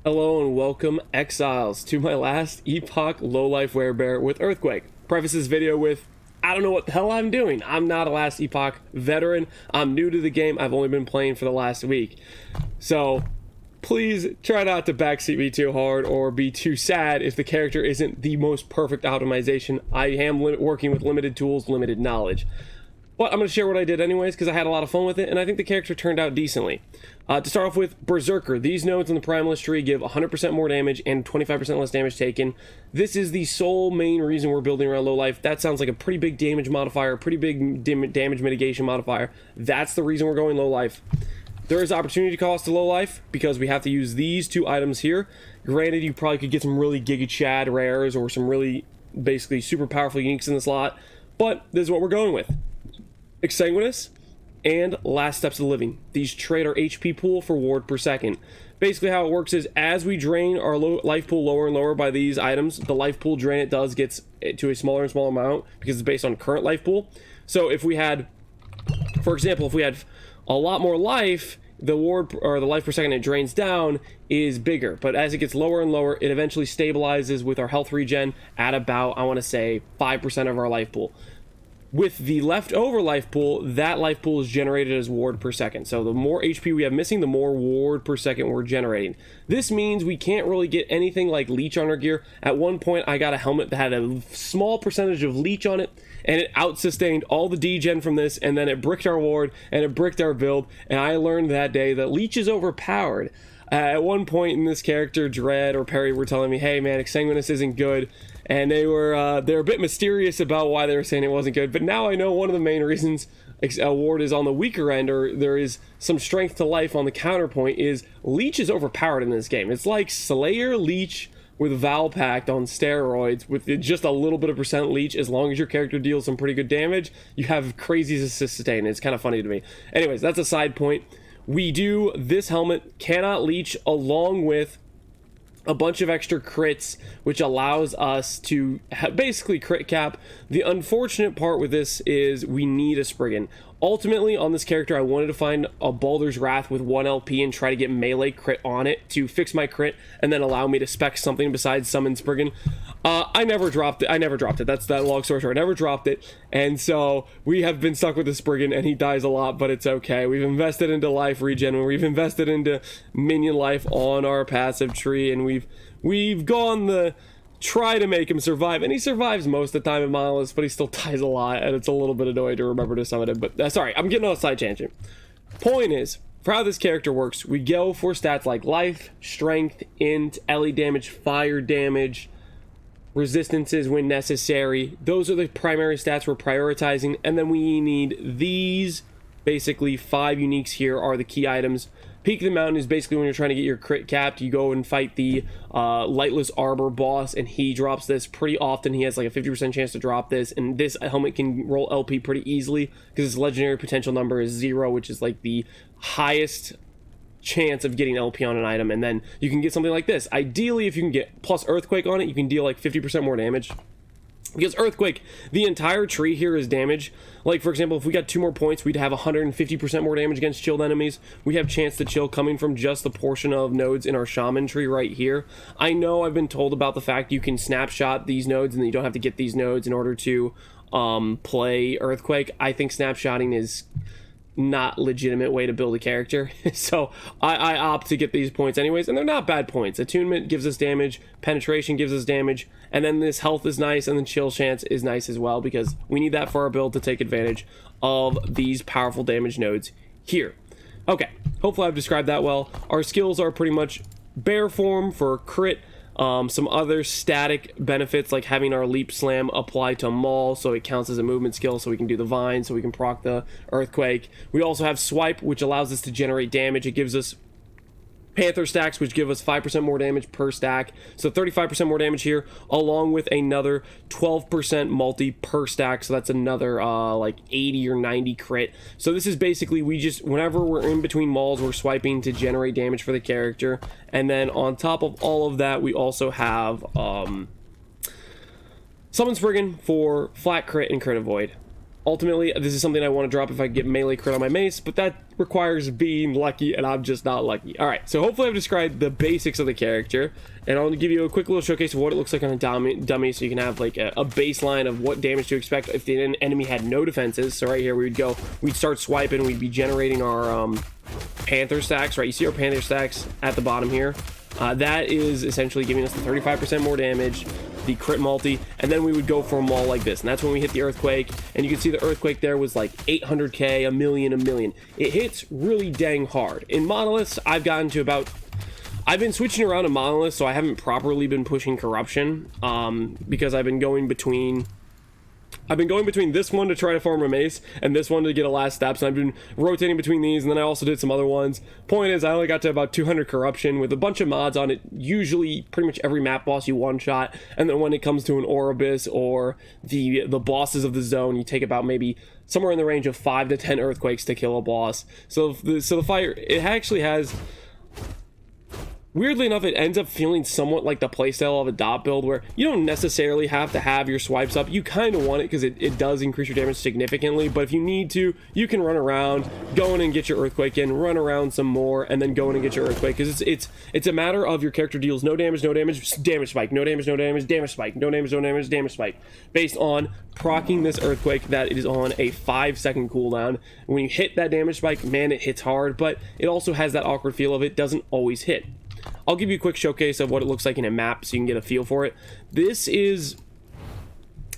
Hello and welcome, Exiles, to my last Epoch low-life Werebear with Earthquake. Preface this video with, I don't know what the hell I'm doing. I'm not a last Epoch veteran. I'm new to the game. I've only been playing for the last week. So, please try not to backseat me too hard or be too sad if the character isn't the most perfect optimization. I am working with limited tools, limited knowledge. But I'm going to share what I did anyways because I had a lot of fun with it and I think the character turned out decently. To start off with, Berserker. These nodes in the Primalist tree give 100% more damage and 25% less damage taken. This is the sole main reason we're building around low life. That sounds like a pretty big damage modifier, pretty big damage mitigation modifier. That's the reason we're going low life. There is opportunity cost to low life because we have to use these two items here. Granted, you probably could get some really Giga Chad rares or some really basically super powerful uniques in the slot, but this is what we're going with. Exsanguinous and Last Steps of the Living. These trade our HP pool for ward per second. Basically how it works is as we drain our life pool lower and lower by these items, the life pool drain it does gets to a smaller and smaller amount because it's based on current life pool. So if we had, for example, if we had a lot more life, the ward or the life per second it drains down is bigger. But as it gets lower and lower, it eventually stabilizes with our health regen at about, I want to say, 5% of our life pool. With the leftover life pool, that life pool is generated as ward per second. So the more HP we have missing, the more ward per second we're generating. This means we can't really get anything like leech on our gear. At one point, I got a helmet that had a small percentage of leech on it, and it out-sustained all the degen from this, and then it bricked our ward, and it bricked our build, and I learned that day that leech is overpowered. At one point in this character, Dread or Perry were telling me, hey man, Exsanguinous isn't good. And they were a bit mysterious about why they were saying it wasn't good. But now I know one of the main reasons a ward is on the weaker end, or there is some strength to life on the counterpoint, is Leech is overpowered in this game. It's like Slayer Leech with Val Pact on steroids with just a little bit of percent leech. As long as your character deals some pretty good damage, you have crazy sustain. It's kind of funny to me. Anyways, that's a side point. This helmet cannot leech along with a bunch of extra crits, which allows us to basically crit cap. The unfortunate part with this is we need a Spriggan. Ultimately, on this character, I wanted to find a Bhauldurs Wrath with 1 LP and try to get melee crit on it to fix my crit and then allow me to spec something besides summon Spriggan. I never dropped it. That's that long story short. I never dropped it. And so we have been stuck with the Spriggan and he dies a lot, but it's okay. We've invested into life regen and we've invested into minion life on our passive tree, and we've gone the try to make him survive, and he survives most of the time in Monolith, but he still dies a lot, and it's a little bit annoying to remember to summon him. But sorry, I'm getting on a side tangent. Point is, for how this character works, we go for stats like life, strength, int, LE damage, fire damage, resistances when necessary. Those are the primary stats we're prioritizing, and then we need these. Basically 5 uniques here are the key items. Peak of the Mountain is basically when you're trying to get your crit capped. You go and fight the Lightless Arbor boss, and he drops this pretty often. He has like a 50% chance to drop this, and this helmet can roll LP pretty easily because its legendary potential number is 0, which is like the highest chance of getting LP on an item. And then you can get something like this. Ideally, if you can get plus Earthquake on it, you can deal like 50% more damage. Because Earthquake, the entire tree here is damage. Like, for example, if we got 2 more points, we'd have 150% more damage against chilled enemies. We have chance to chill coming from just the portion of nodes in our shaman tree right here. I know I've been told about the fact you can snapshot these nodes and you don't have to get these nodes in order to play Earthquake. I think snapshotting is not legitimate way to build a character. So I opt to get these points anyways, and they're not bad points. Attunement gives us damage, penetration gives us damage, and then this health is nice, and then chill chance is nice as well, because we need that for our build to take advantage of these powerful damage nodes here. Okay, hopefully I've described that well. Our skills are pretty much bear form for crit. Some other static benefits like having our leap slam apply to maul, so it counts as a movement skill, so we can do the vine, so we can proc the earthquake. We also have swipe, which allows us to generate damage. It gives us Panther stacks, which give us 5% more damage per stack, so 35% more damage here, along with another 12% multi per stack, so that's another like 80 or 90 crit. So this is basically, whenever we're in between mauls, we're swiping to generate damage for the character. And then on top of all of that, we also have Summon Spriggan for flat crit and crit avoid. Ultimately, this is something I want to drop if I get melee crit on my mace, but that requires being lucky, and I'm just not lucky. All right, so hopefully I've described the basics of the character, and I'll give you a quick little showcase of what it looks like on a dummy, so you can have like a baseline of what damage to expect if the enemy had no defenses. So right here, we'd start swiping, we'd be generating our Panther stacks, right? You see our Panther stacks at the bottom here. That is essentially giving us the 35% more damage, the crit multi, and then we would go for a maul like this, and that's when we hit the earthquake. And you can see the earthquake there was like 800k, a million. It hits really dang hard. In monoliths, I've been switching around to monoliths, so I haven't properly been pushing corruption, because I've been going between this one to try to farm a mace and this one to get a last steps, and I've been rotating between these, and then I also did some other ones. Point is, I only got to about 200 corruption with a bunch of mods on it. Usually pretty much every map boss you one shot, and then when it comes to an Orbis or the bosses of the zone, you take about maybe somewhere in the range of 5 to 10 earthquakes to kill a boss. So the fight, it actually has, weirdly enough, it ends up feeling somewhat like the playstyle of a dot build, where you don't necessarily have to have your swipes up. You kind of want it because it does increase your damage significantly, but if you need to, you can run around, go in and get your earthquake in, run around some more, and then go in and get your earthquake, because it's a matter of your character deals no damage, damage spike, no damage, damage spike, no damage, damage spike, based on proccing this earthquake that it is on a 5-second cooldown. When you hit that damage spike, man, it hits hard, but it also has that awkward feel of it doesn't always hit. I'll give you a quick showcase of what it looks like in a map so you can get a feel for it. This is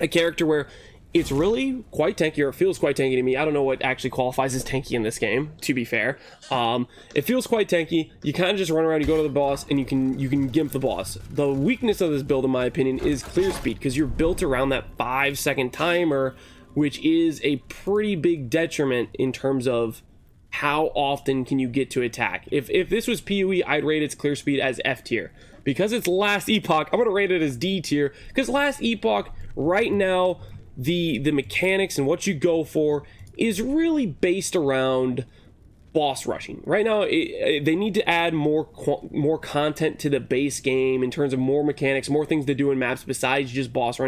a character where it's really quite tanky, or it feels quite tanky to me. I don't know what actually qualifies as tanky in this game, to be fair. It feels quite tanky. You kind of just run around, you go to the boss, and you can gimp the boss. The weakness of this build, in my opinion, is clear speed, because you're built around that 5-second timer, which is a pretty big detriment in terms of how often can you get to attack. If this was PoE, I'd rate its clear speed as F tier. Because it's last Epoch, I'm going to rate it as D tier, because last Epoch, right now, the mechanics and what you go for is really based around boss rushing. Right now, they need to add more content to the base game in terms of more mechanics, more things to do in maps besides just boss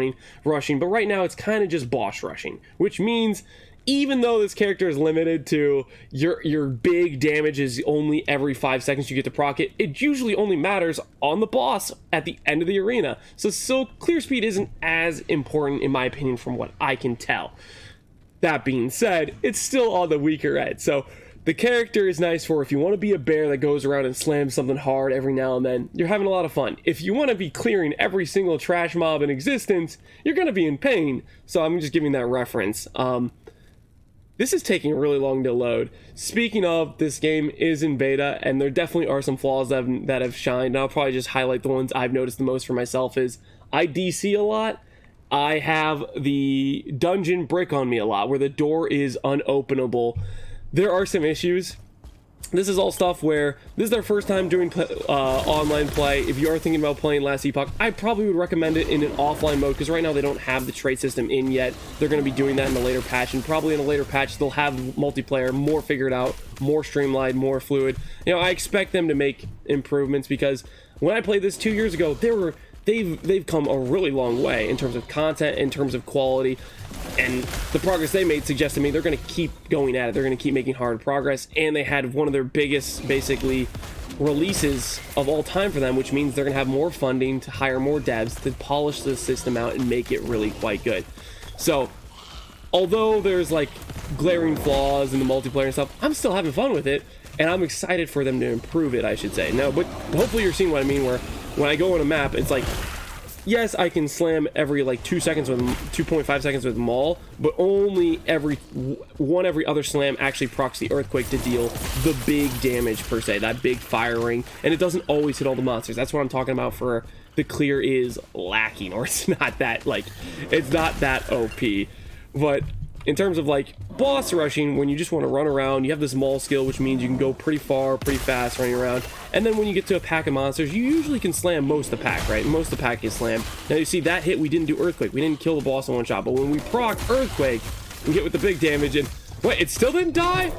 rushing. But right now, it's kind of just boss rushing, which means even though this character is limited to your big damage is only every 5 seconds you get to proc it, it usually only matters on the boss at the end of the arena. So clear speed isn't as important, in my opinion, from what I can tell. That being said, it's still on the weaker end. So the character is nice for if you want to be a bear that goes around and slams something hard every now and then, you're having a lot of fun. If you want to be clearing every single trash mob in existence, you're going to be in pain. So I'm just giving that reference. This is taking really long to load. Speaking of, this game is in beta, and there definitely are some flaws that have shined. And I'll probably just highlight the ones I've noticed the most for myself. Is I DC a lot. I have the dungeon brick on me a lot, where the door is unopenable. There are some issues. This is all stuff where this is their first time doing online play. If you are thinking about playing Last Epoch, I probably would recommend it in an offline mode, because right now they don't have the trade system in yet. They're going to be doing that in a later patch, and probably in a later patch they'll have multiplayer more figured out, more streamlined, more fluid. You know, I expect them to make improvements, because when I played this 2 years ago, they've come a really long way in terms of content, in terms of quality, and the progress they made suggests to me they're going to keep going at it. They're going to keep making hard progress, and they had one of their biggest, basically, releases of all time for them, which means they're going to have more funding to hire more devs to polish the system out and make it really quite good. So, although there's like glaring flaws in the multiplayer and stuff, I'm still having fun with it, and I'm excited for them to improve it, I should say. Now, but hopefully you're seeing what I mean, where when I go on a map, it's like, yes, I can slam every like 2 seconds with 2.5 seconds with Maul, but only every other slam actually procs the earthquake to deal the big damage per se, that big firing, and it doesn't always hit all the monsters. That's what I'm talking about for the clear is lacking, or it's not that OP. But in terms of like boss rushing, when you just want to run around, you have this maul skill, which means you can go pretty far, pretty fast running around. And then when you get to a pack of monsters, you usually can slam most of the pack, right? Most of the pack is slammed. Now you see that hit, we didn't do earthquake. We didn't kill the boss in one shot. But when we proc earthquake, we get with the big damage, and wait, it still didn't die?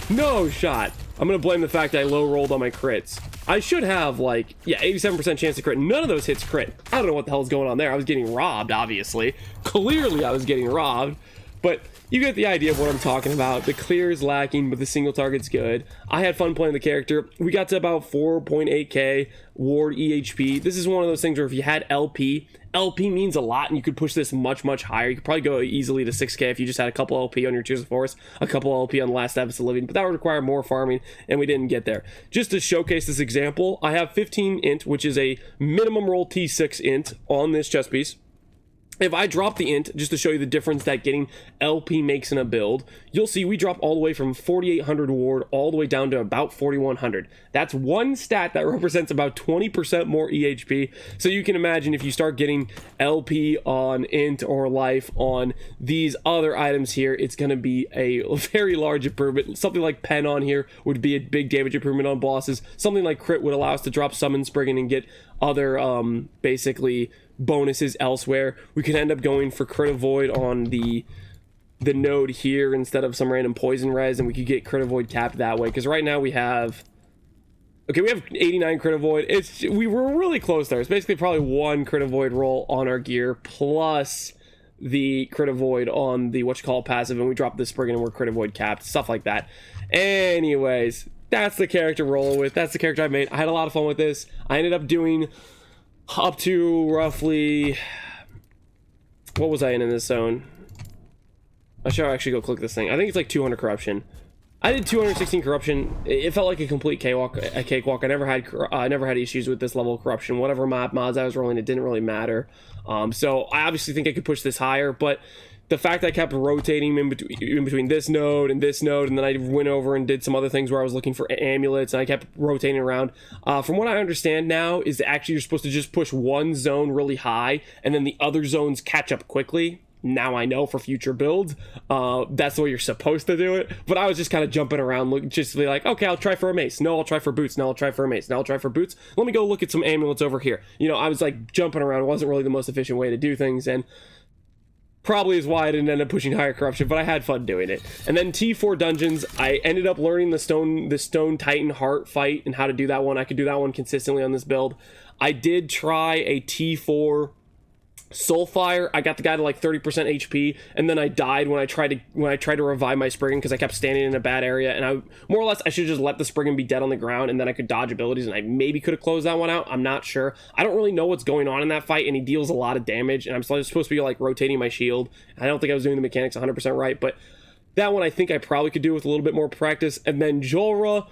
No shot. I'm going to blame the fact that I low rolled on my crits. I should have like, yeah, 87% chance to crit. None of those hits crit. I don't know what the hell is going on there. I was getting robbed, obviously. Clearly I was getting robbed. But you get the idea of what I'm talking about. The clear is lacking, but the single target's good. I had fun playing the character. We got to about 4.8k ward EHP. This is one of those things where if you had LP means a lot, and you could push this much higher. You could probably go easily to 6k if you just had a couple LP on your Tears of Forest, a couple LP on the last episode of Living, but that would require more farming, and we didn't get there. Just to showcase this example, I have 15 int, which is a minimum roll T6 int on this chest piece. If I drop the int, just to show you the difference that getting LP makes in a build, you'll see we drop all the way from 4,800 ward all the way down to about 4,100. That's one stat that represents about 20% more EHP. So you can imagine if you start getting LP on int or life on these other items here, it's going to be a very large improvement. Something like pen on here would be a big damage improvement on bosses. Something like crit would allow us to drop summon Spriggan and get other basically bonuses elsewhere. We could end up going for crit avoid on the node here instead of some random poison res, and we could get crit avoid capped that way, because right now we have 89 crit avoid. We were really close there. It's basically probably one crit avoid roll on our gear plus the crit avoid on the passive, and we drop the Spriggan and we're crit avoid capped, stuff like that. Anyways, that's the character rolling with. That's the character I made. I had a lot of fun with this. I ended up doing up to roughly, what was I in this zone? I should actually go click this thing. I think it's like 200 corruption. I did 216 corruption. It felt like a complete cakewalk. I never had issues with this level of corruption. Whatever mods I was rolling, it didn't really matter. So I obviously think I could push this higher, but the fact that I kept rotating in between this node, and then I went over and did some other things where I was looking for amulets, and I kept rotating around. From what I understand now is that actually you're supposed to just push one zone really high, and then the other zones catch up quickly. Now I know for future builds, that's the way you're supposed to do it. But I was just kind of jumping around, just to be like, okay, I'll try for a mace. No, I'll try for boots. No, I'll try for a mace. No, I'll try for boots. Let me go look at some amulets over here. You know, I was like jumping around. It wasn't really the most efficient way to do things, and probably is why I didn't end up pushing higher corruption, but I had fun doing it. And then T4 dungeons, I ended up learning the stone titan heart fight and how to do that one. I could do that one consistently on this build. I did try a T4 Soulfire. I got the guy to like 30% HP, and then I died when I tried to revive my Spriggan because I kept standing in a bad area, and I more or less I should just let the Spriggan be dead on the ground, and then I could dodge abilities, and I maybe could have closed that one out. I'm not sure. I don't really know what's going on in that fight, and he deals a lot of damage, and I'm supposed to be like rotating my shield. I don't think I was doing the mechanics 100% right, but that one I think I probably could do with a little bit more practice. And then Jorah,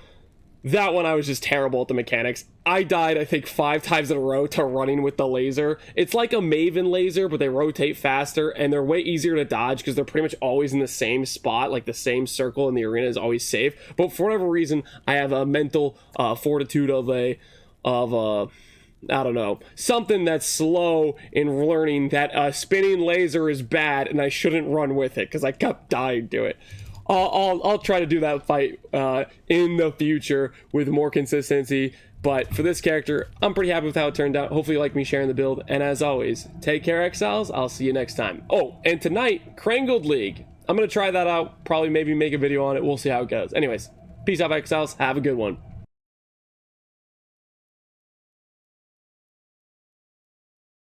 that one I was just terrible at the mechanics. I died, I think, 5 times in a row to running with the laser. It's like a Maven laser, but they rotate faster, and they're way easier to dodge because they're pretty much always in the same spot, like the same circle, and the arena is always safe. But for whatever reason, I have a mental fortitude of I don't know, something that's slow in learning that a spinning laser is bad, and I shouldn't run with it because I kept dying to it. I'll try to do that fight in the future with more consistency, but for this character, I'm pretty happy with how it turned out. Hopefully you like me sharing the build, and as always, take care, Exiles. I'll see you next time. Oh, and tonight, Crangled League. I'm going to try that out, probably maybe make a video on it. We'll see how it goes. Anyways, peace out, Exiles. Have a good one.